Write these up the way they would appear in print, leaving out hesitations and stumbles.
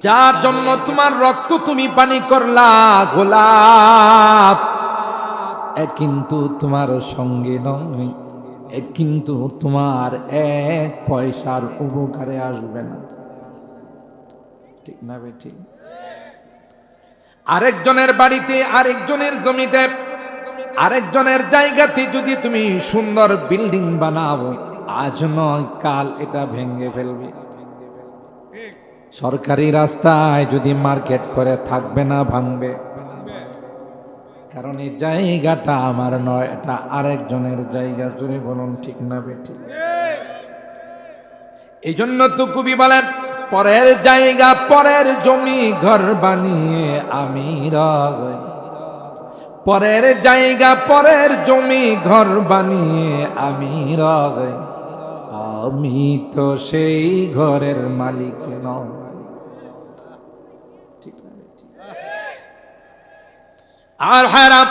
যার জন্য তোমার রক্ত তুমি পানি করলা গোলাপ, কিন্তু তোমার সঙ্গে নয়, কিন্তু তোমার এক পয়সার উপকারে আসবে না। ঠিক না বেটি? আরেকজনের বাড়িতে, আরেকজনের জমিতে, আরেকজনের জায়গাতে যদি তুমি সুন্দর বিল্ডিং বানাও, আজ নয় কাল এটা ভেঙে ফেলবে। সরকারি রাস্তায় যদি মার্কেট করে থাকবে না, ভাঙবে। কারণ এই জায়গাটা আমার নয়, এটা আরেকজনের জায়গা। জুড়ে বলুন ঠিক না বেটি? এই জন্য তো কবি বলেন, পরের জায়গা পরের জমি ঘর বানিয়ে আমি রই, পরের জায়গা পরের জমি ঘর বানিয়ে আমি রই, আমি তো সেই ঘরের মালিক নই। আর হারাম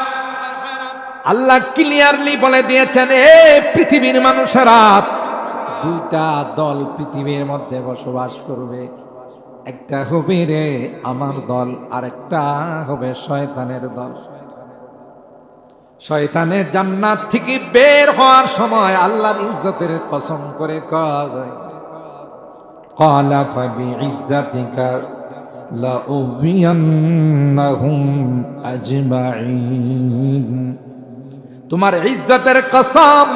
আল্লাহ ক্লিয়ারলি বলে দিয়েছেন, এ পৃথিবীর মানুষেরা, দুইটা দল পৃথিবীর মধ্যে বসবাস করবে। একটা হবে রে আমার দল, আর একটা হবে শয়তানের দল। শয়তানের জান্নাত থেকে বের হওয়ার সময় আল্লাহর ইজ্জতের কসম করে কয়, ক্বালা ফাবিইজ্জাতিকা লাউযিয়ান্নাহুম আজমাইন। তোমার ইজ্জতের কসম,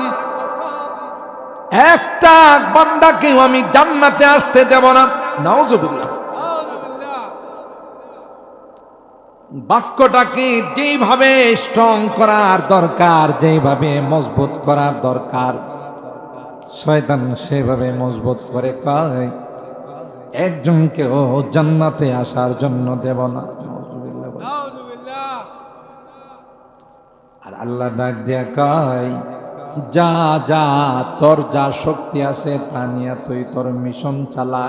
একটা বান্দাকেও আমি জান্নাতে আসতে দেব না। নাউজুবিল্লাহ। বাক্যটাকে যেভাবে স্ট্রং করার দরকার, যেভাবে মজবুত করার দরকার, শয়তান সেভাবে মজবুত করে কয়, একজনকেও জান্নাতে আসার জন্য দেব না। আর আল্লাহ ডাক দিয়া কয়, যা যা তোর যা শক্তি আছে তা নিয়ে তুই তোর মিশন চালা।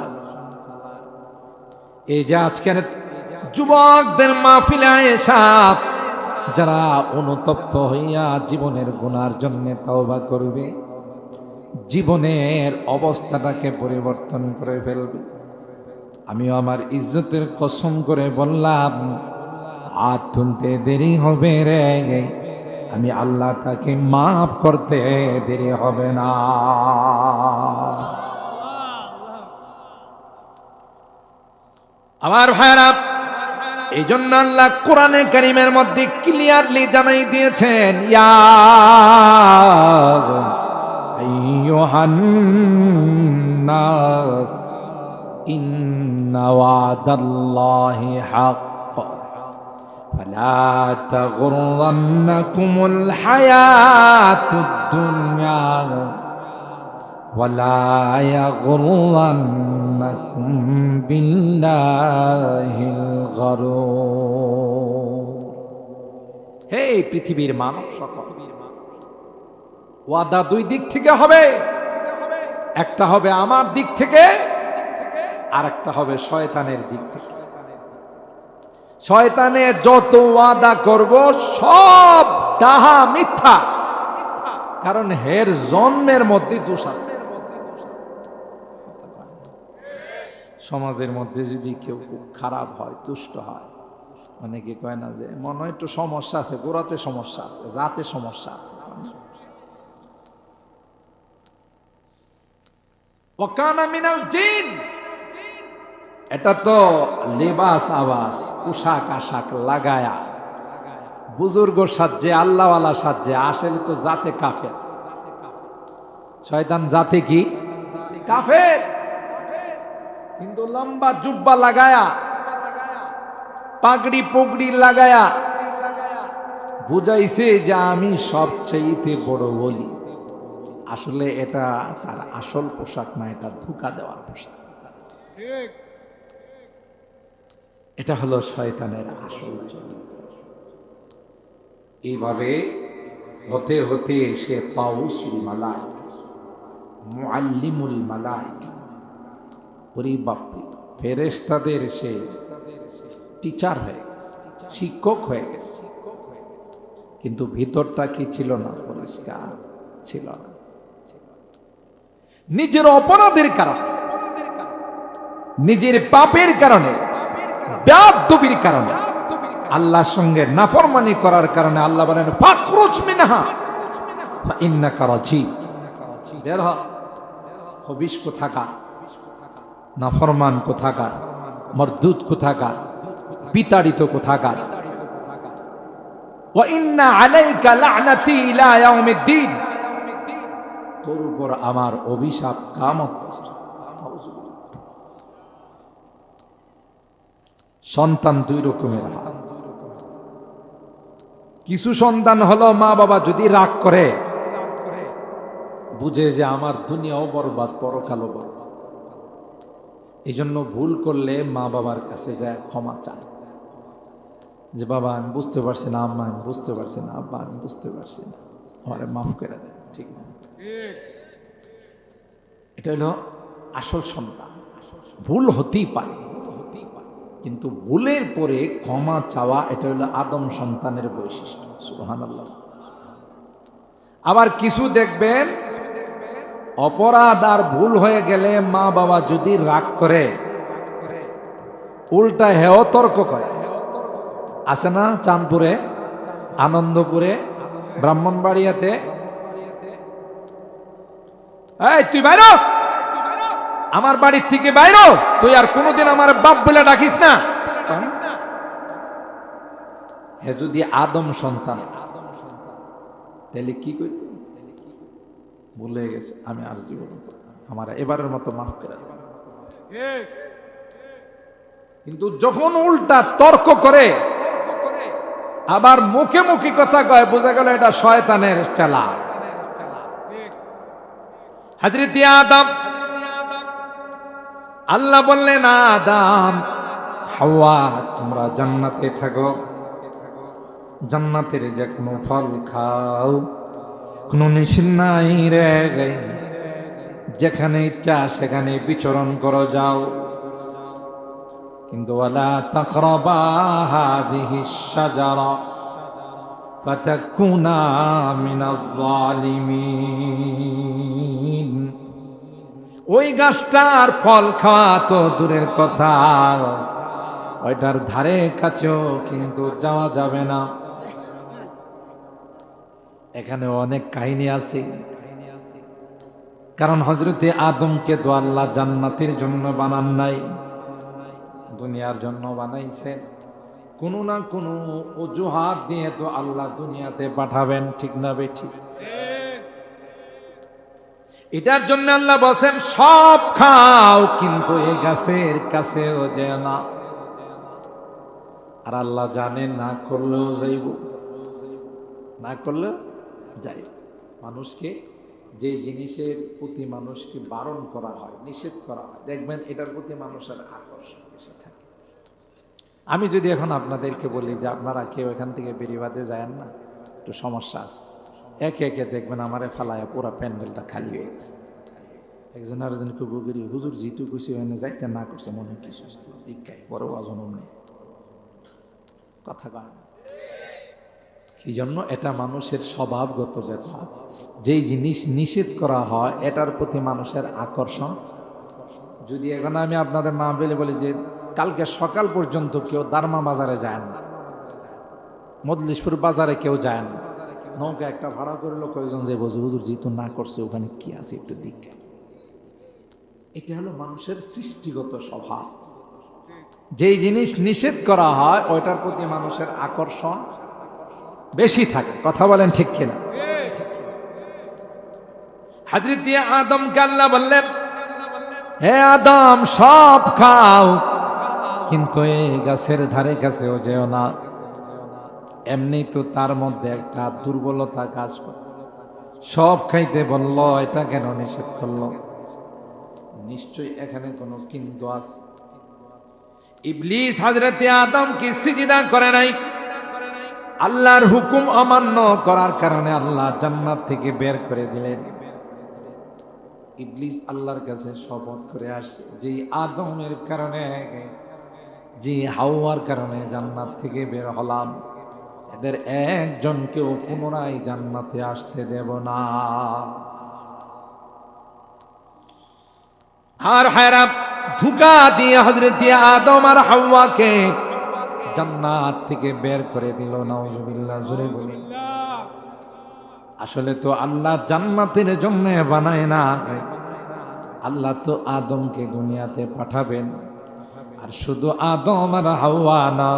এই যে আজকের যুবকদের মাহফিলে এসা যারা অনুতপ্ত হইয়া জীবনের গুনার জন্য তওবা করবে, জীবনের অবস্থাটাকে পরিবর্তন করে ফেলবে, আমিও আমার ইজ্জতের কসম করে বললাম, হাত তুলতে দেরি হবে রে, আমি আল্লাহ তাকে মাফ করতে দেরি হবে না। আমার ভাইরা, এই জন্য আল্লাহ কোরআনে কারীমের মধ্যে ক্লিয়ারলি জানাই দিয়েছেন, ইয়া আইয়ুহান নাস ইন্না ওয়াদাল্লাহি হাক্ক ফালা তাগুররান্নাকুমুল হায়াতুদ দুনিয়া ওয়ালা ইয়াগুররান্নাকুম বিল্লাহিল গারুর। হে পৃথিবীর মানব সকল, ওয়াদা দুই দিক থেকে হবে। একটা হবে আমার দিক থেকে, আর একটা হবে শয়তানের দিক থেকে। শয়তানে যত ওয়াদা করব সব ডাহা মিথ্যা, কারণ হের জন্মের মধ্যে দোষ আছে। সমাজের মধ্যে যদি কেউ খুব খারাপ হয়, দুষ্ট হয়, অনেকে কয় না যে মনে হয় একটু সমস্যা আছে, গোড়াতে সমস্যা আছে, জাতে সমস্যা আছে। ওয়াকানা মিনাল জিন, এটা তো লেবাস আবাস, পোশাক আশাক লাগায়া বুজুর্গ সাজে, আল্লাহওয়ালা সাজে, আসলে তো জাতে কাফের। শয়তান জাতে কি? কাফের। কিন্তু লম্বা জুব্বা লাগায়া, পাগড়ি পগড়ি লাগায়া বুঝাইছে যে আমি সবচেয়ে বড় বলি। আসলে এটা তার আসল পোশাক না, এটা ধোঁকা দেওয়ার পোশাক। এটা হলো শয়তানের আসল চরিত্র। এইভাবে হতে হতে সে তাউসুল মালাইকা, মুআল্লিমুল মালাইকা, পরিবাপ্তি ফেরেশতাদের সে টিচার হয়ে গেছে, শিক্ষক হয়ে গেছে। কিন্তু ভিতরটা কি ছিল না? পরিষ্কার ছিল না। নিজের অপরাধের কারণে, নিজের পাপের কারণে বেয়াদবির কারণে, আল্লাহর সঙ্গে নাফরমানি করার কারণে আল্লাহ বলেন ফাখরুজ মিনহা ফাইন্নাকা রাজিম, বের হ। খবিশ কোথাকার, নাফরমান কোথাকার, মরদুদ কোথাকার, বিতাড়িত কোথাকার। ওয়া ইন্না আলাইকা লা'নাতি ইলা ইয়াউমিদ্দিন, তোর উপর আমার অভিশাপ কিয়ামত পর্যন্ত। সন্তান দুই রকমের হয়। কিছু সন্তান হলো মা বাবা যদি রাগ করে, বুঝে যে আমার দুনিয়াও বরবাদ পরকালও বরবাদ, এই জন্য ভুল করলে মা বাবার কাছে যায় ক্ষমা চায়, যে বাবা আমি বুঝতে পারছি না, আম্মা আমি বুঝতে পারছি না, আব্বা আমি বুঝতে পারছি না, আমারে মাফ করে দেন। ঠিক না? এটা হলো আসল সন্তান। ভুল হতেই পারে, কিন্তু ভুলের পরে ক্ষমা চাওয়া এটা হলো আদম সন্তানের বৈশিষ্ট্য। সুবহানাল্লাহ। আবার কিছু দেখবেন অপরাধ আর ভুল হয়ে গেলে মা বাবা যদি রাগ করে, উল্টা হেও তর্ক করে। আছে না চাঁদপুরে, আনন্দপুরে, ব্রাহ্মণবাড়িয়াতে, এই তুই বাইরো, আমার বাড়ির থেকে বাইরো, তুই আর কোনোদিন আমার বাপ বলে ডাকিস না। হে যদি আদম সন্তান, তাহলে কি কইত? ভুলে গেছে, আমি আর জীবন আমার এবারের মতো মাফ করে দেব। কিন্তু যখন উল্টা তর্ক করে, আবার মুখে মুখে কথা কয়, বোঝা গেল এটা শয়তানের চালা। হযরত আদম, আল্লাহ বললেন আদম হাওয়া তোমরা জান্নাতে থাকো, জান্নাতের যে কোনো ফল খাও, কোনো নিষেধ নাই রে, যেখানে ইচ্ছা সেখানে বিচরণ করো যাও, কিন্তু ওয়ালা তাকরাবা হাযিহিশ শাজারা ফাতাকুনা মিনাজ জালিমিন। ওই গাছটার ফল খাওয়া তো দূরের কথা, ওইটার ধারে কাছেও কিন্তু যাওয়া যাবে না। এখানে অনেক কাহিনী আছে, কারণ হযরতে আদমকে তো আল্লাহ জান্নাতের জন্য বানান নাই, দুনিয়ার জন্য বানাইছে। কোনো না কোনো অজুহাত দিয়ে তো আল্লাহ দুনিয়াতে পাঠাবেন। ঠিক না বেঠিক? এটার জন্য আল্লাহ বলেন সব খাও, কিন্তু এই গাছের কাছেও যেও না। আর আল্লাহ জানে না করলেও যাইব, না করলেও যাইব। মানুষকে যে জিনিসের প্রতি মানুষকে বারণ করা হয়, নিষেধ করা হয়, দেখবেন এটার প্রতি মানুষের আকর্ষণ বেশি থাকে। আমি যদি এখন আপনাদেরকে বলি যে আপনারা কেউ এখান থেকে বেরিবাদে যায়েন না, একটু সমস্যা আছে, একে একে দেখবেন আমারে ফালায় পুরা প্যান্ডেলটা খালি হয়ে গেছে। একজন আরেকজনকে বগিরি হুজুর জিতু খুশি হয়ে যাইতে না করছে, মনে কিছু শিক্ষায় বড় অজনম নেই কথা কয়। কি জন্য? এটা মানুষের স্বভাবগত ব্যাপার। যেই জিনিস নিষেধ করা হয় এটার প্রতি মানুষের আকর্ষণ। যদি এখন আমি আপনাদের মা বলি যে কালকে সকাল পর্যন্ত কেউ দারমা বাজারে যায় না, মজলিশপুর বাজারে কেউ যায় না, নৌকা একটা ভাড়া করলো, কয়েকজন যে বলছে হুজুর জিতু না করছে, ওখানে কি আছে একটু দিক। এটা হলো মানুষের সৃষ্টিগত স্বভাব। যেই জিনিস নিষেধ করা হয় ওইটার প্রতি মানুষের আকর্ষণ বেশি থাকে। কথা বলেন ঠিক কিনা? হযরত আদমকে আল্লাহ বললেন হে আদম সব খাও, কিন্তু এই গাছের ধারে কাছেও যেও না। এমনি তো তার মধ্যে একটা দুর্বলতা কাজ করে, সব খাইতে বলল, এটা কেন নিষেধ করলো? নিশ্চয়ই এখানে কোনো কিন্তু আছে। ইবলিস হযরত আদমকে সিজদা করে নাই, আল্লাহর হুকুম অমান্য করার কারণে আল্লাহ জান্নাত থেকে বের করে দিলেন। ইবলিস আল্লাহর কাছে শপথ করে আসে যে আদমের কারণে, যে হাওয়ার কারণে জান্নাত থেকে বের হলাম, এদের একজনকেও পুনরায় জান্নাতে আসতে দেব না। আর হায়রাম ধোঁকা দিয়ে হযরত আদম আর হাওয়াকে জান্নাত থেকে বের করে দিল। নাউজুবিল্লাহ, জোরে বলি। আসলে তো আল্লাহ জান্নাতের জন্য বানায় না, আল্লাহ তো আদমকে দুনিয়াতে পাঠাবেন। আর শুধু আদম আর হাওয়া না,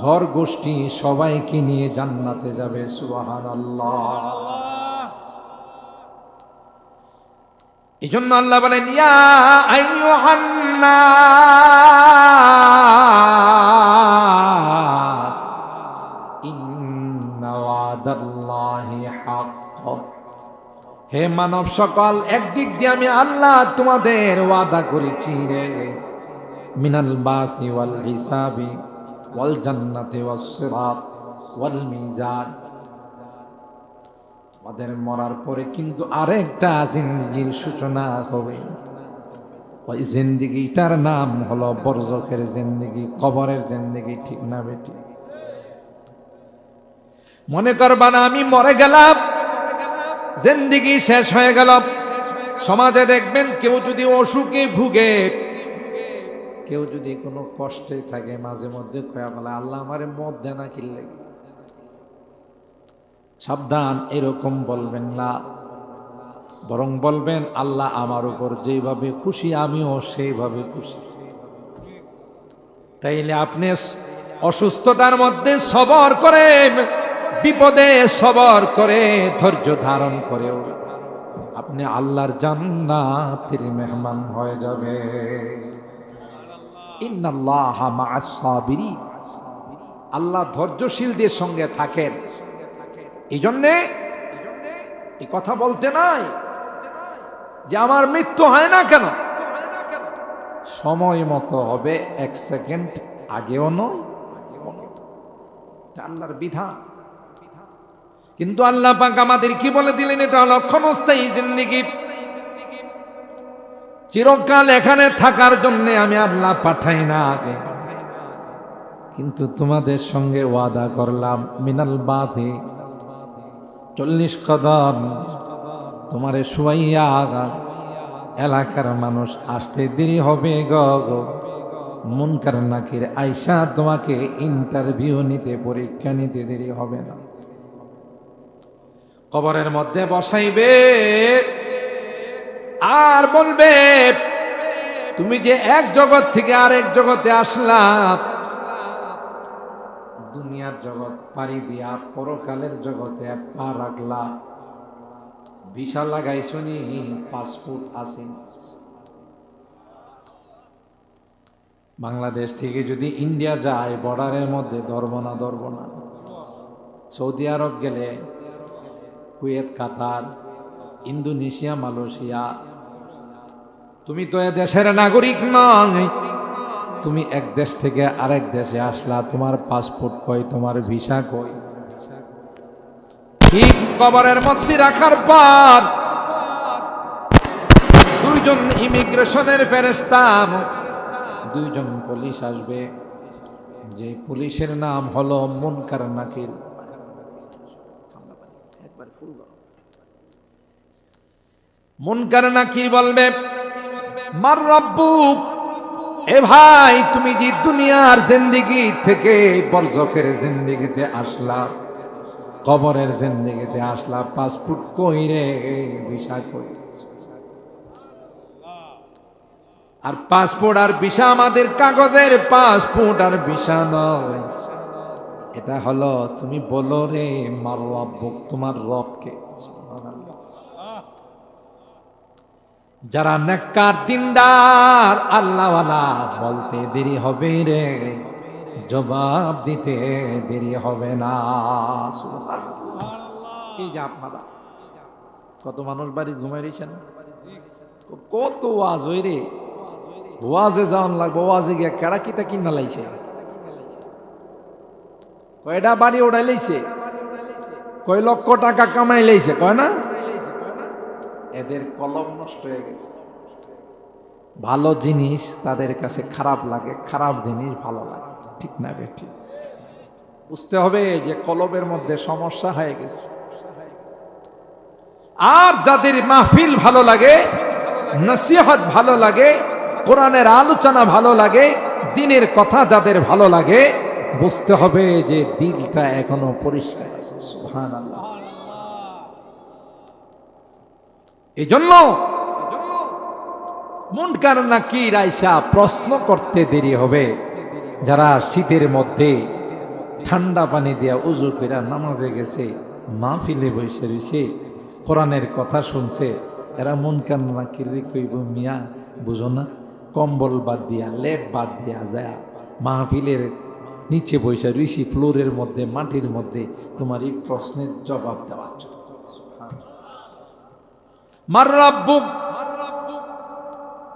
ঘর গোষ্ঠী সবাইকে নিয়ে জান্নাতে যাবে। সুবহানাল্লাহ। এই জন্য আল্লাহ বলেন, ইয়া আইয়ুহান নাস ইন্না ওয়াদাল্লাহি হক। হে মানব সকল, একদিক দিয়ে আমি আল্লাহ তোমাদের ওয়াদা করেছি রে, মিনাল বাসি ওয়াল হিসাবি ওয়াল জান্নাতি ওয়াস সিরাত ওয়াল মিজান। আমাদের মরার পরে কিন্তু আরেকটা জিন্দেগির সূচনা হবে। ওই জিন্দেগিটার নাম হলো বরজখের জিন্দেগি, কবরের জিন্দেগি। ঠিক না বেটি? মনে করবা না আমি মরে গেলাম, জিন্দেগি শেষ হয়ে গেল। সমাজে দেখবেন কেউ যদি অসুখে ভুগে, কেউ যদি কোনো কষ্টে থাকে, মাঝে মধ্যে কয়া বলে আল্লাহ আমারে মত দেয় না কিল্লে। সাবধান, এরকম বলবেন না, বরং বলবেন আল্লাহ আমার উপর যেভাবে খুশি আমিও সেইভাবে খুশি। তাইলে আপনি অসুস্থতার মধ্যে সবর করে, বিপদে সবর করে, ধৈর্য ধারণ করেও আপনি আল্লাহর জান্নাতের মেহমান হয়ে যাবে। ইন্নাল্লাহা মা'আস সাবিরিন, আল্লাহ ধৈর্যশীলদের সঙ্গে থাকেন। এই জন্যে এই কথা বলতে নাই যে আমার মৃত্যু হয় না কেন, সময় মতো হবে, এক সেকেন্ড আগেও নয়, আল্লাহর বিধান। কিন্তু আল্লাহ পাক আমাদের কি বলে দিলেন, এটা হলো ক্ষণস্থায়ী জিন্দেগি, চিরকাল এখানে থাকার জন্য আমি আল্লাহ পাঠাই না। কিন্তু তোমাদের সঙ্গে ওয়াদা করলাম, মিনাল বাথি 40 কদম তোমারে শুয়াইয়া এলাকার মানুষ আসতে দেরি হবে গো। মুনকার নাকির আয়সা তোমাকে ইন্টারভিউ নিতে, পরীক্ষা নিতে দেরি হবে না। কবরের মধ্যে বসাইবে আর বলবে তুমি যে এক জগৎ থেকে আরেক জগতে আসলা, দুনিয়ার জগৎ পাড়ি দিয়া পরকালের জগতে পা রাখলা, ভিসা লাগাইছনি, পাসপোর্ট আছে। বাংলাদেশ থেকে যদি ইন্ডিয়া যায়, বর্ডারের মধ্যে ধরবো না, সৌদি আরব গেলে, কুয়েত, কাতার, ইন্দোনেশিয়া, মালয়েশিয়া, তুমি তো এ দেশের নাগরিক নয়, তুমি এক দেশ থেকে আরেক দেশে আসলা, তোমার পাসপোর্ট কই, তোমার ভিসা কই? ঠিক কবরের মধ্যে রাখার পর দুইজন ইমিগ্রেশনের ফেরেশতা, দুইজন পুলিশ আসবে, যে পুলিশের নাম হলো মুনকার নাকির। মুনকার নাকির বলবে, মার রব্বুক, এ ভাই তুমি যে দুনিয়ার জিন্দেগি থেকে বরজখের জিন্দেগিতে আসলা, কবরের জিন্দেগিতে আসলা, পাসপোর্ট কই রে, ভিসা কই? আর পাসপোর্ট আর ভিসা আমাদের কাগজের পাসপোর্ট আর ভিসা নয়, এটা হলো তুমি বলো রে মার রব্বুক, তোমার রবকে। যারা নেককার দিনদার আল্লাহওয়ালা, বলতে দেরি হবে রে, জবাব দিতে দেরি হবে না। এই যে আপনারা কত মানুষ বাড়ি ঘুমাই রয়েছেন, কত ওয়াজ হই রে, ওয়াজে যাওয়ান লাগবো, ওয়াজে গিয়া কেড়া কিতা কিনা লাইছে, কয়টা বাড়ি ওড়াই লাইছে, কয় লক্ষ টাকা কামাই লাইছে, কয় না? এদের কলম নষ্ট হয়ে গেছে। ভালো জিনিস তাদের কাছে খারাপ লাগে, খারাপ জিনিস ভালো লাগে। ঠিক না বেঠিক? বুঝতে হবে যে কলবের মধ্যে সমস্যা হয়ে গেছে। আর যাদের মাহফিল ভালো লাগে, নসিহত ভালো লাগে, কোরআনের আলোচনা ভালো লাগে, দ্বীনের কথা যাদের ভালো লাগে, বুঝতে হবে যে দিলটা এখনো পরিষ্কার আছে। সুবহানাল্লাহ। এই জন্য মুনকার নাকির আইসা প্রশ্ন করতে দেরি হবে। যারা শীতের মধ্যে ঠান্ডা পানি দিয়া উজু করে নামাজে গেছে, মাহফিলে বসে রয়েছে, কোরআনের কথা শুনছে, এরা মুনকার নাকির কইব, মিয়া বুঝো না, কম্বল বাদ দিয়া লেপ বাদ দিয়া যায় মাহফিলের নিচে বসে রয়েছি, ফ্লোরের মধ্যে, মাটির মধ্যে, তোমার এই প্রশ্নের জবাব দেওয়ার জন্য। মার রাব্বুক,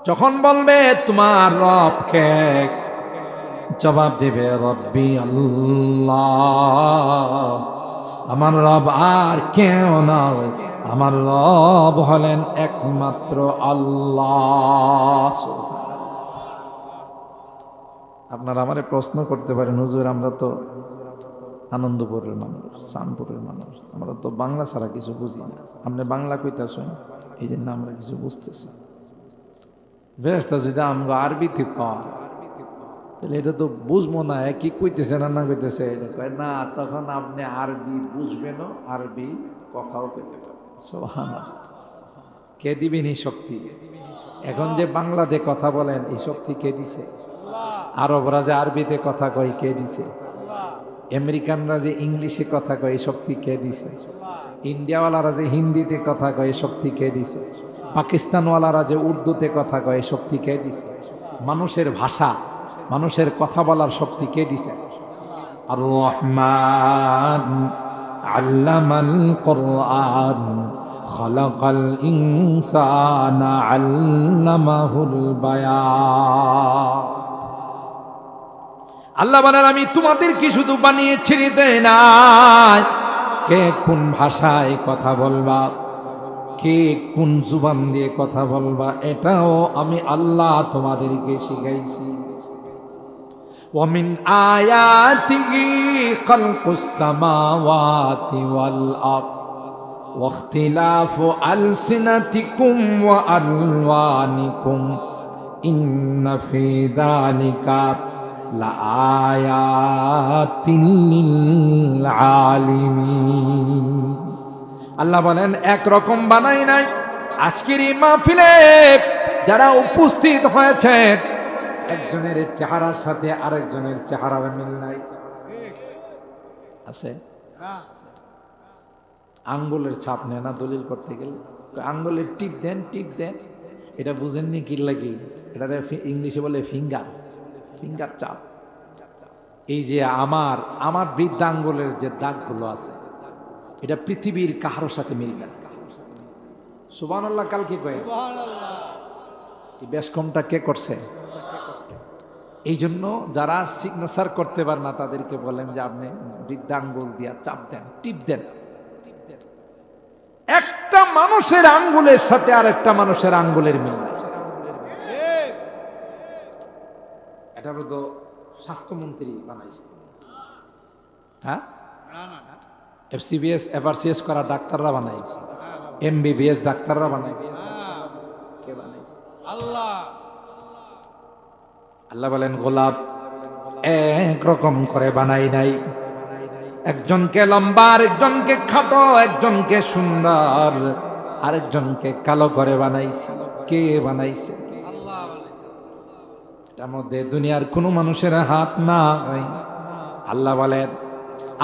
যখন বলবে তোমার রব কে, জবাব দেবে রব্বি আল্লাহ, আমার রব আর কেউ নয়, আমার রব হলেন একমাত্র আল্লাহ। আপনারা আমারে প্রশ্ন করতে পারেন, হুজুর আমরা তো আনন্দপুরের মানুষ, শানপুরের মানুষ, আমরা তো বাংলা ছাড়া কিছু বুঝি না, আপনি বাংলা কইতাছেন, এই জন্য আমরা কিছু বুঝতেছি। ফেরেশতা যদি আমগো আরবিতে কয় তাহলে এটা তো বুঝবো না, কি কইতেছে না না কইতেছে, এটা কয় না, তখন আপনি আরবি বুঝবেন, আরবি কথাও কইতে পারবেন। সুবহানাল্লাহ। কে দিবেন এই শক্তি? এখন যে বাংলাতে কথা বলেন, এই শক্তি কে দিছে? আরবরা যে আরবিতে কথা কয়, কে দিছে? আমেরিকানরা যে ইংলিশে কথা কয়, এই শক্তি কে দিছে? ইন্ডিয়াওয়ালারা যে হিন্দিতে কথা কয়, এই শক্তি কে দিছে? পাকিস্তানওয়ালারা যে উর্দুতে কথা কয়, এই শক্তি কে দিছে? মানুষের ভাষা, মানুষের কথা বলার শক্তি কে দিছে? আর রহমান আল্লামাল কুরআন খালাকাল ইনসানা আল্লামাহুল বায়ান। আল্লাহ বলেন, আমি তোমাদেরকে শুধু বানিয়ে ছেড়ে দেই নাই, কে কোন ভাষায় কথা বলবা, কে কোন জুবান দিয়ে কথা বলবা, এটাও আমি আল্লাহ তোমাদেরকে শিখাইছি। ওয়ামিন আয়াতিহি খালকুস সামাওয়াতি ওয়াল আরদ ওয়াখতিলাফু আলসিনাতিকুম ওয়া আলওয়ানিকুম ইন্না ফি যালিকা লাআয়াতিন লিল আলিমিন। আল্লাহ বলেন, একরকম বানাই নাই। আজকের এই মাহফিলে যারা উপস্থিত হয়েছে, একজনের চেহারার সাথে আরেকজনের চেহারার মিল নাই, আছে? আঙ্গুলের ছাপ নেয় না দলিল করতে গেলে, আঙ্গুলের টিপ দেন, টিপ দেন, এটা বুঝেননি কি লাগে? এটা ইংলিশে বলে ফিঙ্গার, ফিঙ্গার চাপ। এই যে আমার বৃদ্ধ আঙ্গুলের যে দাগগুলো আছে, এটা পৃথিবীর কাহারোর সাথে মিলবে না। সুবহানাল্লাহ। কালকে কয়ে এই বেশকমটা কে করছে? এই জন্য যারা সিগনেচার করতে পারে না, তাদেরকে বলেন যে আপনি বৃদ্ধ আঙ্গুল দিয়া চাপ দেন, টিপ দেন। একটা মানুষের আঙ্গুলের সাথে আর একটা মানুষের আঙ্গুলের মিল নাই। এটা তো স্বাস্থ্যমন্ত্রী বানাইছে, হ্যাঁ? এফসিবিএস এফআরসিএস করা ডাক্তাররা বানাইছে, এমবিবিএস ডাক্তাররা বানাইছে। কে বানাইছে? আল্লাহ। আল্লাহ বলেন, গোলাপ একরকম করে বানাই নাই। একজনকে লম্বা, আরেকজনকে খাটো, একজনকে সুন্দর, আরেকজনকে কালো করে বানাইছি। কে বানাইছে? এটার মধ্যে দুনিয়ার কোনো মানুষের হাত নাই। আল্লাহ বলেন,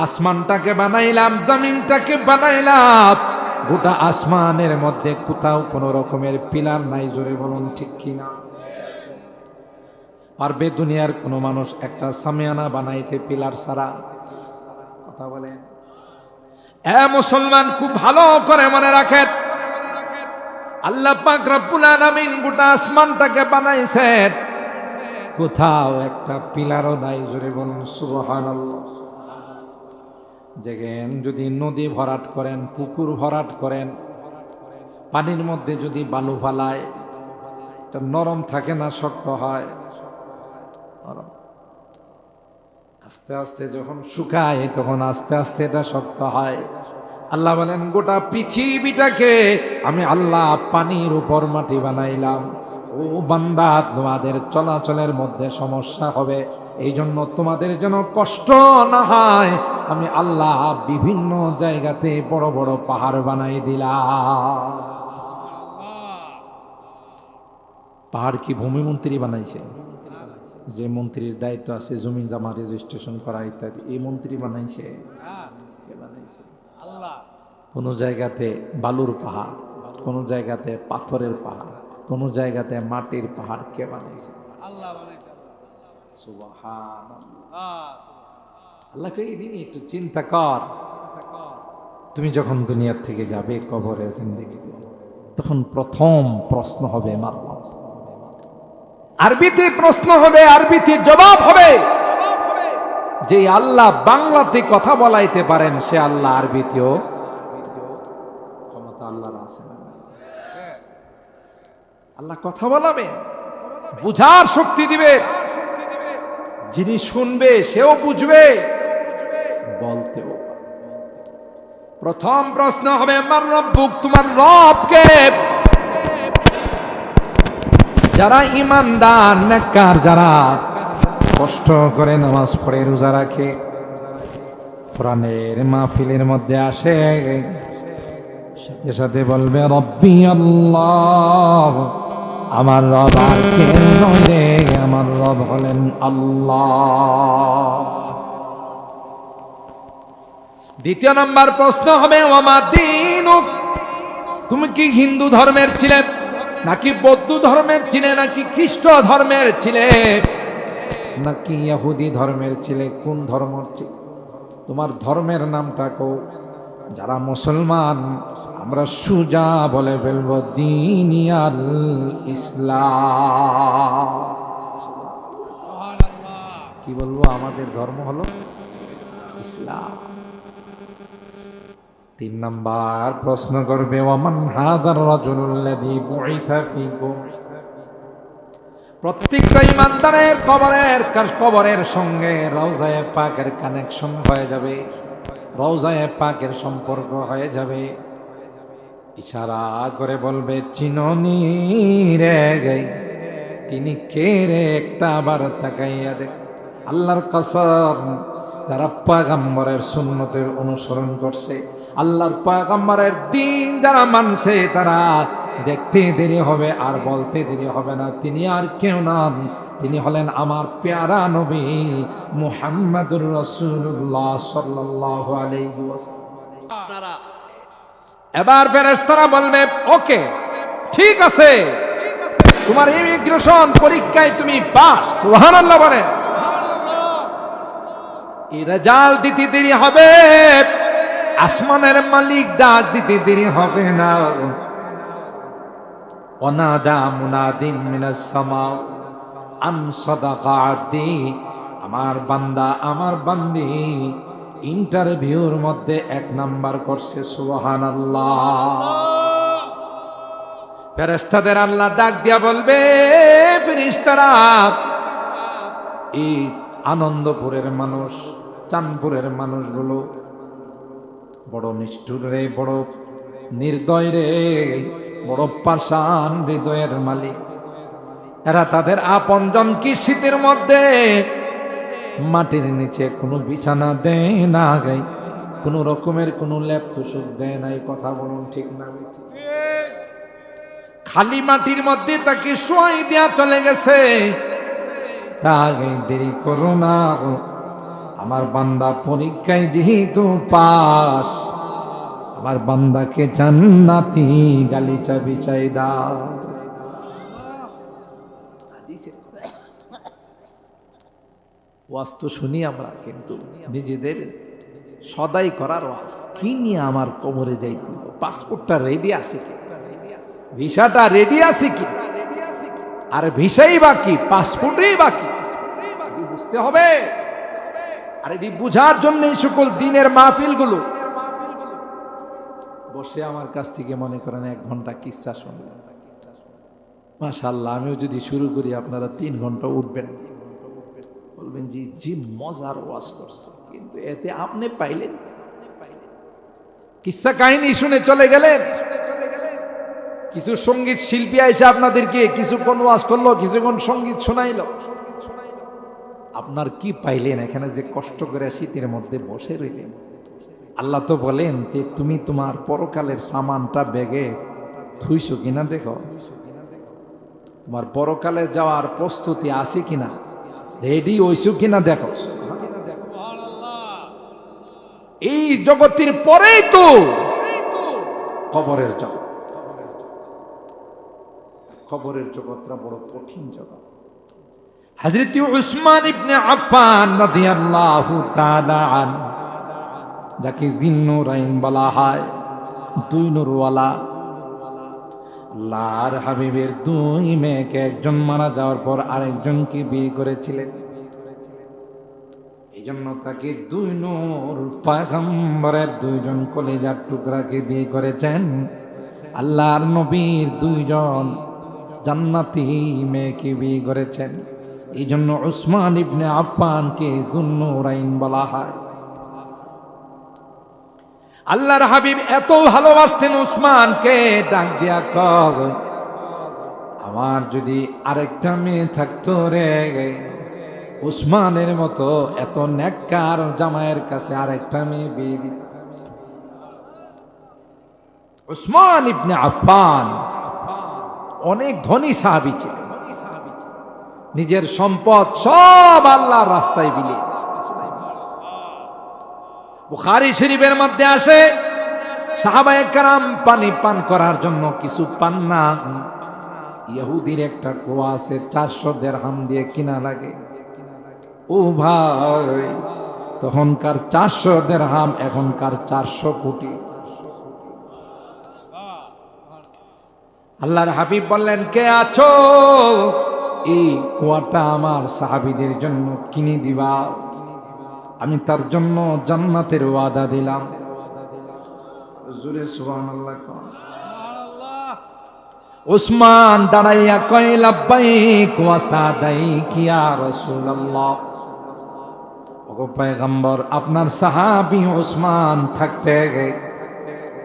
আসমানটাকে বানাইলাম, জমিনটাকে বানাইলাম, গোটা আসমানের মধ্যে কোথাও কোনো রকমের পিলার নাই। জোরে বলুন ঠিক কিনা? পারবে দুনিয়ার কোনো মানুষ একটা সামিয়ানা বানাইতে পিলার ছাড়া? কথা বলেন। এ মুসলমান, খুব ভালো করে মনে রাখেন, আল্লাহ পাক রব্বুল আলামিন গোটা আসমানটাকে বানাইছেন, কোথাও একটা পিলারও নাই। জোরে বলুন সুবহানাল্লাহ। দেখেন, যদি নদী ভরাট করেন, পুকুর ভরাট করেন, পানির মধ্যে যদি বালু ফালায়, এটা নরম থাকে না শক্ত হয়? নরম। আস্তে আস্তে যখন শুকায়, তখন আস্তে আস্তে এটা শক্ত হয়। আল্লাহ বলেন, গোটা পৃথিবীটাকে আমি আল্লাহ পানির উপর মাটি বানাইলাম, ও বান্দা, তোমাদের চলাচলের মধ্যে সমস্যা হবে, এই জন্য তোমাদের যেন কষ্ট না হয় আমি আল্লাহ বিভিন্ন জায়গাতে বড় বড় পাহাড় বানাই দিলাম। পাহাড় কি ভূমিমন্ত্রী বানাইছে? যে মন্ত্রীর দায়িত্ব আছে জমি জমা রেজিস্ট্রেশন করা ইত্যাদি, এই মন্ত্রী বানাইছে? কে বানাইছে? আল্লাহ। কোন জায়গাতে বালুর পাহাড়, কোন জায়গাতে পাথরের পাহাড়, কোন জায়গাতে মাটির পাহাড়, কে বানাইছে? আল্লাহ বানাইছে। সুবহানাল্লাহ। আল্লাহকে এই দিনই একটু চিন্তা কর। তুমি যখন দুনিয়ার থেকে যাবে কবরে জিন্দেগিতে, তখন প্রথম প্রশ্ন হবে মার রব। আরবিতে প্রশ্ন হবে, আরবিতে জবাব হবে। যে আল্লাহ বাংলাতে কথা বলাইতে পারেন সে আল্লাহ আরবিতেও ক্ষমতা আল্লাহর আছে না? আল্লাহ কথা বলাবে, বুঝার শক্তি দিবে, যিনি শুনবে সেও বুঝবে, বলতেও। প্রথম প্রশ্ন হবে মার রব্বুক, তোমার রব কে? যারা ইমানদার নেককার, যারা কষ্ট করে নামাজ পড়ে রোজা রাখে, কোরআনের মাহফিলের মধ্যে আসে, সাথে সাথে বলবে রব্বি আল্লাহ, আমার রব আর কে নয় রে, আমার রব হলেন আল্লাহ। দ্বিতীয় নাম্বার প্রশ্ন হবে ওমা দীনুক, তুমি কি হিন্দু ধর্মের ছিলে, নাকি বৌদ্ধ ধর্মের ছিলে, নাকি খ্রিস্ট ধর্মের ছিলে, নাকি ইহুদি ধর্মের ছিলে? কোন ধর্ম ছিলে? তোমার ধর্মের নামটা কো। যারা মুসলমান আমরা সুজা বলে ফেলবো দীনিয়াল ইসলাম। কি বলবো? আমাদের ধর্ম হলো ইসলাম। তিন নাম্বার প্রশ্ন করবে ওয়ামান হাদার রাজুলুল্লাযী বুইসা ফীকুম, প্রত্যেকটা ইমানদারের কবরের সঙ্গে রওজায়ে পাকের কানেকশন হয়ে যাবে, রওজায়ে পাকের সম্পর্ক হয়ে যাবে। ইশারা করে বলবে চিননি রে, তিনি কে রে, একটা আবার তাকাইয়া দেখ। আল্লাহর কসম, যারা পয়গম্বরের সুন্নতের অনুসরণ করছে, আল্লাহর পয়গম্বরের দিন যারা মানছে, তারা দেখতে দেরি হবে আর বলতে দেরি হবে না, তিনি আর কেউ নন, তিনি হলেন আমার প্যারা নবী মুহাম্মাদুর রাসূলুল্লাহ সাল্লাল্লাহু আলাইহি ওয়াসাল্লাম। এবার ফেরেশতারা বলবে ওকে, ঠিক আছে, তোমার ইমিগ্রেশন পরীক্ষায় তুমি পাস। সুবহানাল্লাহ বলে। রেজাল্ট দিতে দেরি হবে, আসমানের মালিক ডাক দিতে দেরি হবে না। ওয়ানাদা মুনাদিন মিনাস সামা আন সাদাকা আবদি, আমার বান্দা আমার বান্দি ইন্টারভিউর মধ্যে 1 নাম্বার করছে। সুবহানাল্লাহ। ফেরেশতাদের আল্লাহ ডাক দিয়া বলবে ফেরেশতারা, এই আনন্দপুরের মানুষ, চাঁদপুরের মানুষগুলো বড় নিষ্ঠুর রে, বড় নির্দয় রে, বড় পাষাণ হৃদয়ের মালিক। এরা তাদের আপনজন কি শীতের মধ্যে মাটির নিচে কোনো বিছানা দেয় না, গাই কোনো রকমের কোনো লেপ তুষক দেয় নাই। কথা বলুন ঠিক না? খালি মাটির মধ্যে তাকে শোয়াই দেয়া চলে গেছে। তাই দেরি করো না, আমার বান্দা পরীক্ষায় যেহেতু পাস, আমার বান্দাকে জান্নাতি গালিচা বিছাই দাও। ওয়াজ তো শুনি আমরা, কিন্তু নিজেদের সদাই করার ওয়াজ কি নিয়ে আমার কবরে যাইতে, পাসপোর্টটা রেডি আছে কি, ভিসাটা রেডি আছে কি, আর ভিসাই বাকি, পাসপোর্টই বাকি, বুঝতে হবে। আর এটি বুঝার জন্য এই সকল দিনের মাহফিলগুলো বসে আমার কাছ থেকে মনে করেন 1 ঘন্টা কিচ্ছা শুনলেন, মাশাআল্লাহ। আমিও যদি শুরু করি আপনারা 3 ঘন্টা উঠবেন, বলবেন জি জি মজার ওয়াজ করছে, কিন্তু এতে আপনি পাইলেন কিচ্ছা কাহিনী শুনে চলে গেলেন, কিছু সঙ্গীত শিল্পী এসে আপনাদেরকে কিছুক্ষণ ওয়াজ করলো, কিছুক্ষণ সঙ্গীত শোনাইলো, আপনার কি পাইলেন? এখানে যে কষ্ট করে শীতের মধ্যে বসে রইলেন। আল্লাহ তো বলেন যে তুমি তোমার পরকালের সামানটা ব্যাগে থুইছো কিনা দেখো, তোমার পরকালে যাওয়ার প্রস্তুতি আছে কিনা, রেডি হইছো কিনা দেখো। এই জগতের পরেই তো কবরের জগৎ। কবরের জগৎটা বড় কঠিন জগৎ। হযরত উসমান ইবনে আফফান রাদিয়াল্লাহু তাআলা আনহু, যাকে যিন্নুরাইন বলা হয়, দুই নূরওয়ালা, আল্লাহর হাবিবের দুই মেয়েকে একজন মারা যাওয়ার পর আরেকজনকে বিয়ে করেছিলেন। এই জন্য তাকে দুই নূর পয়গম্বরের দুইজন কলিজার টুকরাকে বিয়ে করেছেন। আল্লাহর নবীর দুইজন জান্নাতি মেয়েকে বিয়ে করেছেন। এই জন্য উসমান ইবনে আফফানকে যুন্নুরাইন বলা হয়। আল্লাহর হাবিব এত ভালোবাসতেন উসমানকে, ডাক দিয়া কর, আমার যদি আরেকটা মেয়ে থাকতো রে, উসমানের মতো এত নেককার জামাইয়ের কাছে আরেকটা মেয়ে বিয়ে দিত। উসমান ইবনে আফফান অনেক ধনী সাহাবী ছিলেন, নিজের সম্পদ সব আল্লাহর রাস্তায় বিলিয়ে দিয়েছেন। বুখারী শরীফের মধ্যে আসে, সাহাবায়ে কেরাম পানি পান করার জন্য কিছু পান না। ইহুদির একটা কুয়া আছে, 400 দিরহাম দিয়ে কিনা লাগে। ও ভাই, তখনকার 400 দিরহাম এখনকার 400 কোটি। আল্লাহর হাবিব বললেন, কে আছো? এই কুয়াটা আমার সাহাবীদের জন্য কিনে দিবা, আমি তার জন্য জান্নাতের ওয়াদা দিলাম। জোরে সুবহানাল্লাহ। উসমান দাঁড়াইয়া কয়, লাব্বাইক ওয়া সাদাইক ইয়া রাসূলুল্লাহ। ওগো পয়গম্বর, আপনার সাহাবী উসমান থাকতে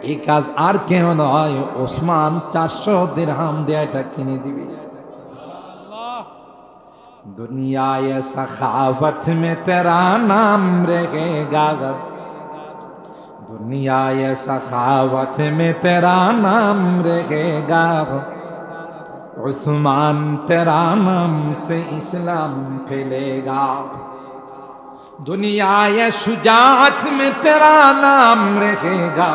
এই কাজ আর কেউ নয়, উসমান 400 দিরহাম দিয়ে এটা কিনে দিবে। दुनिया ये सखावत में तेरा नाम रहेगा, दुनिया ये सखावत में तेरा नाम रहेगा, उस्मान तेरा नाम से इस्लाम फैलेगा, दुनिया ये शुजाअत में तेरा नाम रहेगा,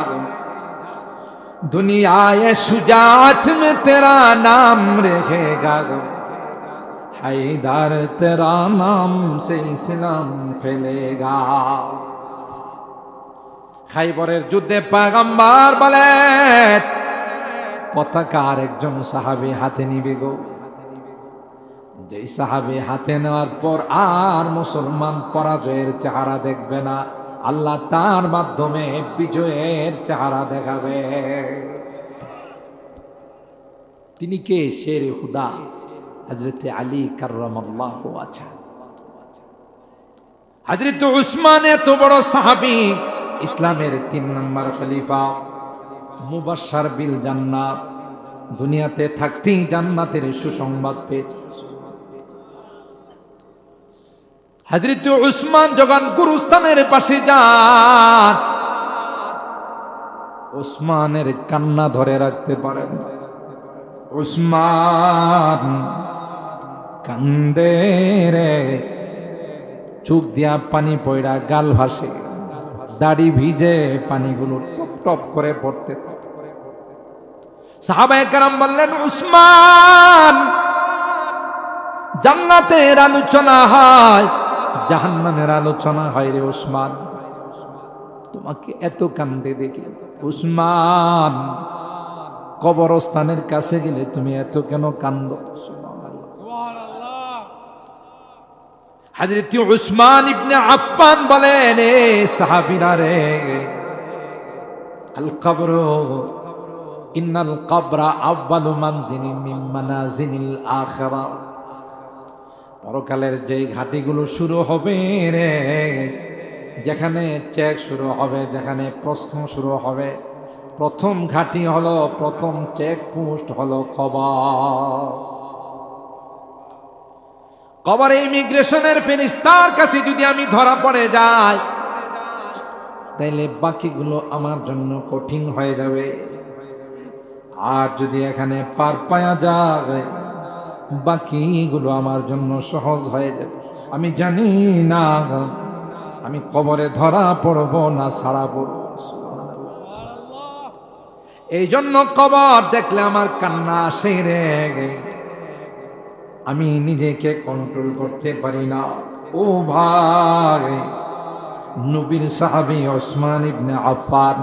दुनिया ये शुजाअत में तेरा नाम रहेगा, हैदर तेरा नाम से इस्लाम फैलेगा। খাইবরের যুদ্ধে পয়গম্বর বলেন, পতাকা আরেকজন সাহাবী হাতে নিবে গো। যেই সাহাবী হাতে নেওয়ার পর আর মুসলমান পরাজয়ের চেহারা দেখবে না, আল্লাহ তার মাধ্যমে বিজয়ের চেহারা দেখাবে। তিনি কে? শেরে খুদা হযরতে আলী কাররামাল্লাহু ওয়াজহা। হযরতে উসমান এত বড় সাহাবী, ইসলামের 3 নম্বর খলিফা, মুবাশশার বিল জান্নাত, দুনিয়াতে থাকতেই জান্নাতের সুসংবাদ পেয়েছে। হযরতে উসমান যখন গুরুস্থানের পাশে যান, উসমানের কান্না ধরে রাখতে পারেন। উসমান কান্দে রে, চোখ দিয়া পানি পয়রা, গাল ভাসে, দাড়ি ভিজে, পানিগুলো টপ টপ করে পড়তে থাকে। সাহাবায়ে কেরাম বললেন, উসমান, জান্নাতের আলোচনা হয়, জাহান্নামের আলোচনা হয় রে উসমান, তোমাকে এত কান্দে দেখি। উসমান, কবরস্থানের কাছে গেলে তুমি এত কেন কান্দো? হযরত উসমান ইবনে আফফান বলেন, এ সাহাবীরা রে, আল কবর ইন্নাল কবরা আউয়ালু মানজিলিন মিন মানাজিলিল আখিরা, পরকালের যে ঘাটিগুলো শুরু হবে রে, যেখানে চেক শুরু হবে, যেখানে প্রশ্ন শুরু হবে, প্রথম ঘাঁটি হলো, প্রথম চেকপোস্ট হলো কবর। কবরে ইমিগ্রেশনের ফেরেশতার কাছে যদি আমি ধরা পড়ে যাই, তাইলে বাকিগুলো আমার জন্য কঠিন হয়ে যাবে। আর যদি এখানে পার পায়া যায়, বাকিগুলো আমার জন্য সহজ হয়ে যাবে। আমি জানি না আমি কবরে ধরা পড়ব না ছাড়া পড়ব। এই জন্য কবর দেখলে আমার কান্না আসে রে, আমি নিজেকে কন্ট্রোল করতে পারি না। ও ভাই, নবীর সাহাবী ওসমান ইবনে আফফান,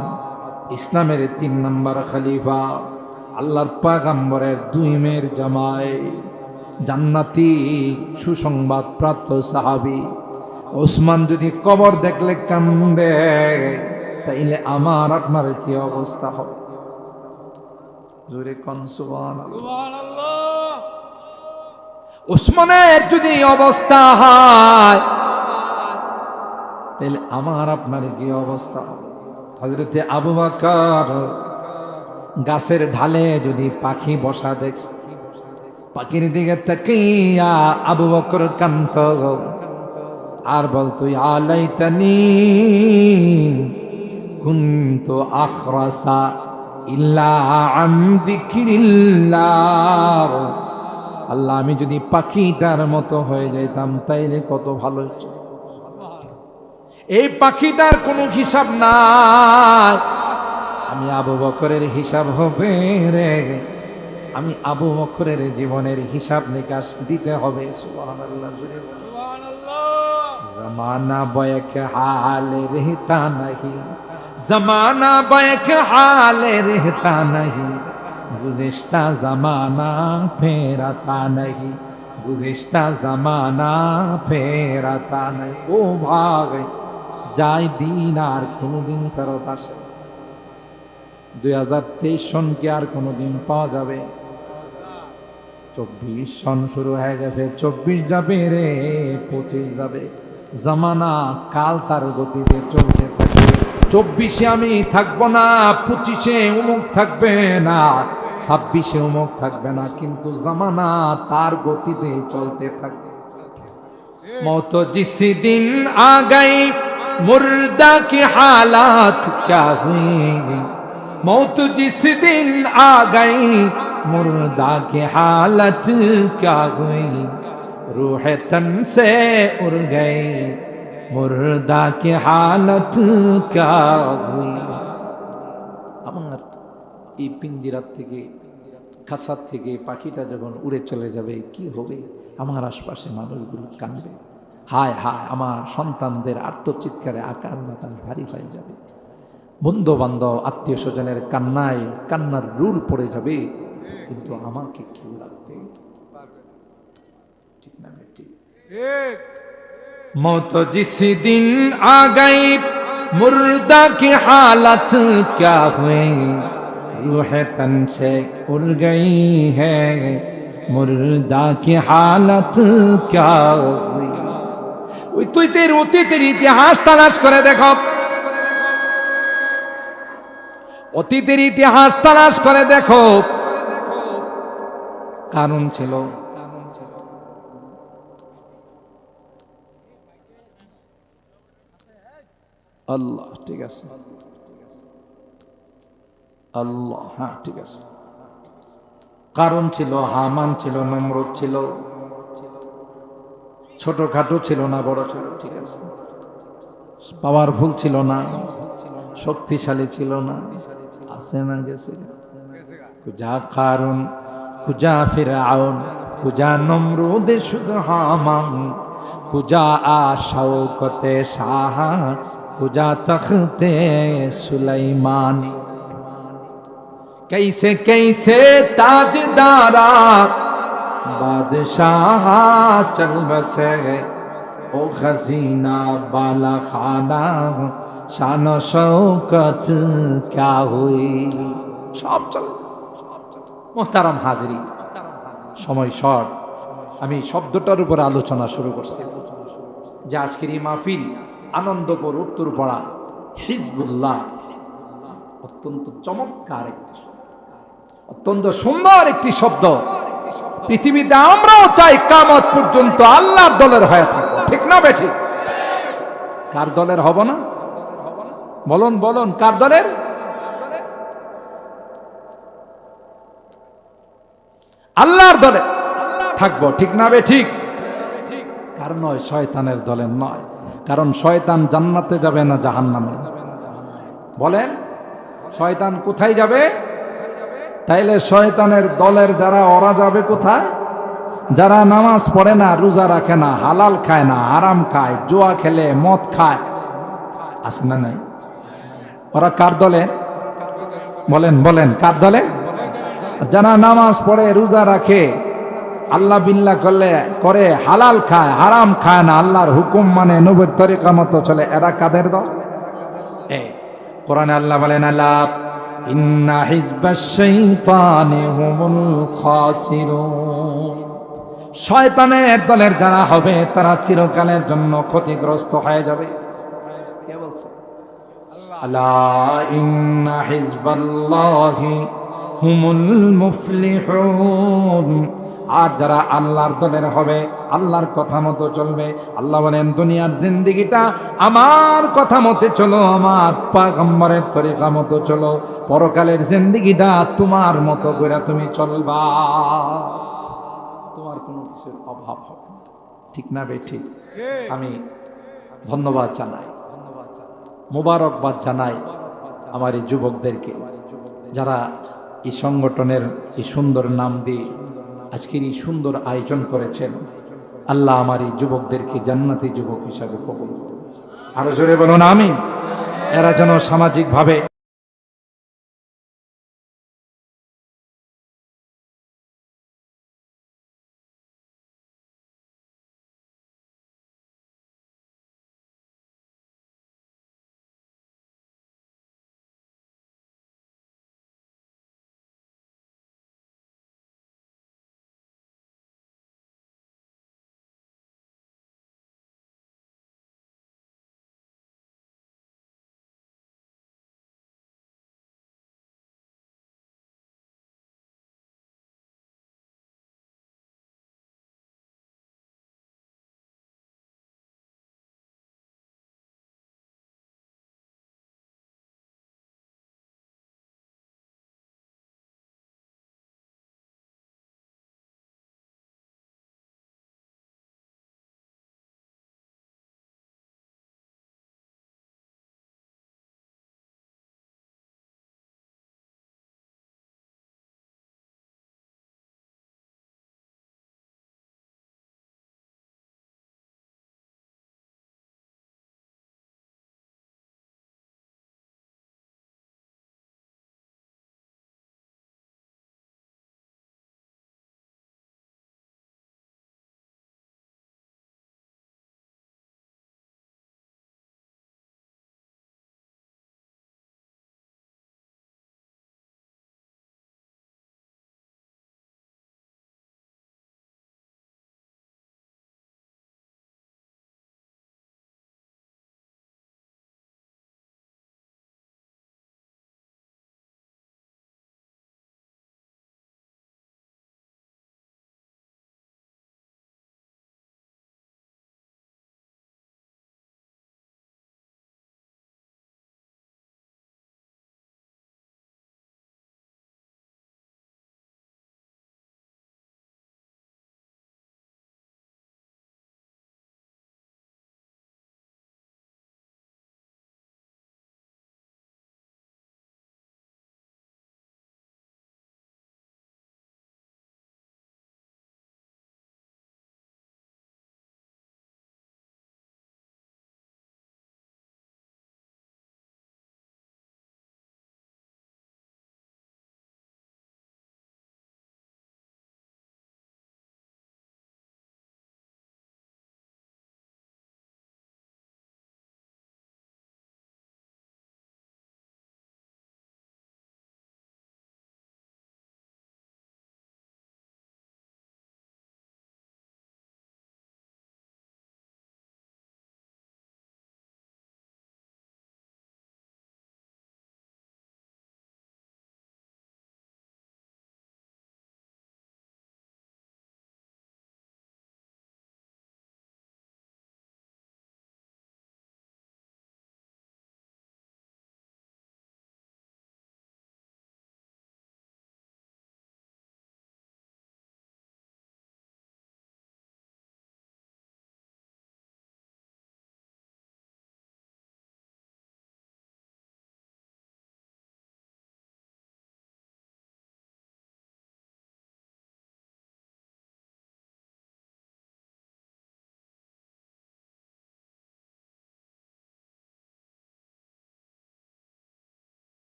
ইসলামের 3 নম্বর খলিফা, আল্লাহর পয়গম্বরের 2 মেয়ের জামাই, জান্নাতি সুসংবাদ প্রাপ্ত সাহাবী ওসমান যদি কবর দেখলে কান্দে, তাইলে আমার আপনার কি অবস্থা হবে? জোরে কোন সুবহানাল্লাহ। ওসমানের যদি অবস্থা হয়, তাহলে আমার আপনার কি অবস্থা হবে? হযরতে আবু বকর গাছের ঢালে যদি পাখি বসা দেখছে, পাখির দিকে তাকিয়া আবু বকর কান্ত আর বলতো, ইয়া লাইতানি কুনতু আখরাসা ইল্লা আন যিকরিল্লাহ। আল্লাহ, আমি যদি পাখিটার মতো হয়ে যাইতাম তাইলে কত ভালো হতো। এই পাখিটার কোনো হিসাব নাই, আমি আবু বকরের হিসাব হবে রে। আমি আবু বকরের জীবনের হিসাব নিকাশ দিতে হবে। সুবহানাল্লাহ। জমানা বয়ক হালে रहता नहीं, जमाना बैक हाल रहता नहीं, गुज़िश्ता ज़माना फिर आता नहीं, गुज़िश्ता ज़माना फिर आता नहीं। ও ভাগ, যায় দিন আর কোনোদিন ফেরত আসে। 2023 সন কি আর কোনোদিন পাওয়া যাবে? 24 সন শুরু হয়ে গেছে, 24 যাবে রে, 25 যাবে। জামানা কাল তার গতিতে চলতে থাকে। 24-এ আমি থাকবো না, 25-এ উমুক থাকবে না, 26-এ উমুক থাকবে না, কিন্তু জামানা তার গতিতে চলতে থাকবে। मौत जिस दिन आ गई मुर्दा की हालात क्या हुई, मौत जिस दिन आ गई मुर्दा की हालत क्या हुई, रूह तन से उड़ गई मुर्दा की हालत क्या हुई। আমার এই পিঞ্জিরার থেকে, খাসার থেকে পাখিটা যখন উড়ে চলে যাবে, কি হবে? আমার আশপাশে মানুষগুলো কাঁদবে, হায় হায়, আমার সন্তানদের আর্তচিৎকারে আকার বাতাস ভারী হয়ে যাবে। বন্ধু বান্ধব আত্মীয় স্বজনের কান্নায় কান্নার রুল পড়ে যাবে, কিন্তু আমাকে কেউ রাখবে ঠিক না? ঠিক। मौत जिस दिन आ गई मुर्दा की हालत क्या हुई, रूह तन से उड़ गई है मुर्दा की हालत क्या हुई। ওই তুই তের অতীতের ইতিহাস তালাশ করে দেখো, অতীতের ইতিহাস তালাশ করে দেখো। কারণ ছিল আল্লাহ, ঠিক আছে আল্লাহ, হ্যাঁ ঠিক আছে। কারণ ছিল, হামান ছিল, নমরুদ ছিল, ছোটখাটো ছিল না, বড় ছিল, ঠিক আছে। পাওয়ারফুল ছিল না, শক্তিশালী ছিল না, আছে না গেছে। কুজা কারুন, কুজা ফিরআউন, কুজা নমরুদ, শুধু হামান, কুজা শওকতে শাহ, কুজা তখতে সুলাইমানি। कैसे कैसे ताजदारा बादशाह चल बसे, ओ खजीना बाला खाना शान शौकत क्या हुई। সব চলে। মোহতারাম হাজিরি, সময় শর্ট, আমি শব্দটার উপর আলোচনা শুরু করছি যে আজকের এই মাহফিল আনন্দপুর উত্তরপাড়া হিজবুল্লাহ অত্যন্ত চমৎকার একটি শব্দ, অত্যন্ত সুন্দর একটি শব্দ। পৃথিবীতে আমরাও চাই কিয়ামত পর্যন্ত আল্লাহর দলের হয়ে থাকবো, ঠিক না বেঠিক? কার দলের হব না? বলুন বলুন, কার দলের? আল্লাহর দলে থাকবো, ঠিক না বেঠিক? কার নয়? শয়তানের দলের নয়। কারণ শয়তান জান্নাতে যাবে না জাহান্নামে? বলেন, শয়তান কোথায় যাবে? তাইলে শয়তানের দলের যারা, ওরা যাবে কোথায়? যারা নামাজ পড়ে না, রোজা রাখে না, হালাল খায় না, হারাম খায়, জুয়া খেলে, মদ খায়, আছে না নাই? ওরা কার দলে? বলেন বলেন, কার দলে? যারা নামাজ পড়ে, রোজা রাখে, আল্লাহ বিল্লাহ করে, হালাল খায়, হারাম খায় না, আল্লাহর হুকুম মানে, নবীর তরিকা মতো চলে, এরা কাদের দল? কোরআনে আল্লাহ বলেন, আল্লাহ ইন্না হিজবাশ শাইতানি হুমুল খাসিরুন, শয়তানের দলের যারা হবে তারা চিরকালের জন্য ক্ষতিগ্রস্ত হয়ে যাবে। কে বলছে? আল্লাহ, ইন্না হিজবাল্লাহি হুমুল মুফলিহুন, আর যারা আল্লাহর দলের হবে, আল্লাহর কথা মতো চলবে। আল্লাহ বলেন, দুনিয়ার জিন্দেগিটা আমার কথা মতে চলো, আমার পয়গম্বরের তরিকা মতো চলো, পরকালের জিন্দেগিটা তোমার মতো করে তুমি চলবা, তোমার কোনো কিছুর অভাব হবে না, ঠিক না বেঠিক? আমি ধন্যবাদ জানাই, মোবারকবাদ জানাই আমার এই যুবকদেরকে, যারা এই সংগঠনের এই সুন্দর নাম দিয়ে আজকের এই সুন্দর আয়োজন করেছেন। আল্লাহ আমার এই যুবকদেরকে জান্নাতি যুবক হিসাবে কবুল করুন। আরো জোরে বলুন আমিন। এরা যেন সামাজিকভাবে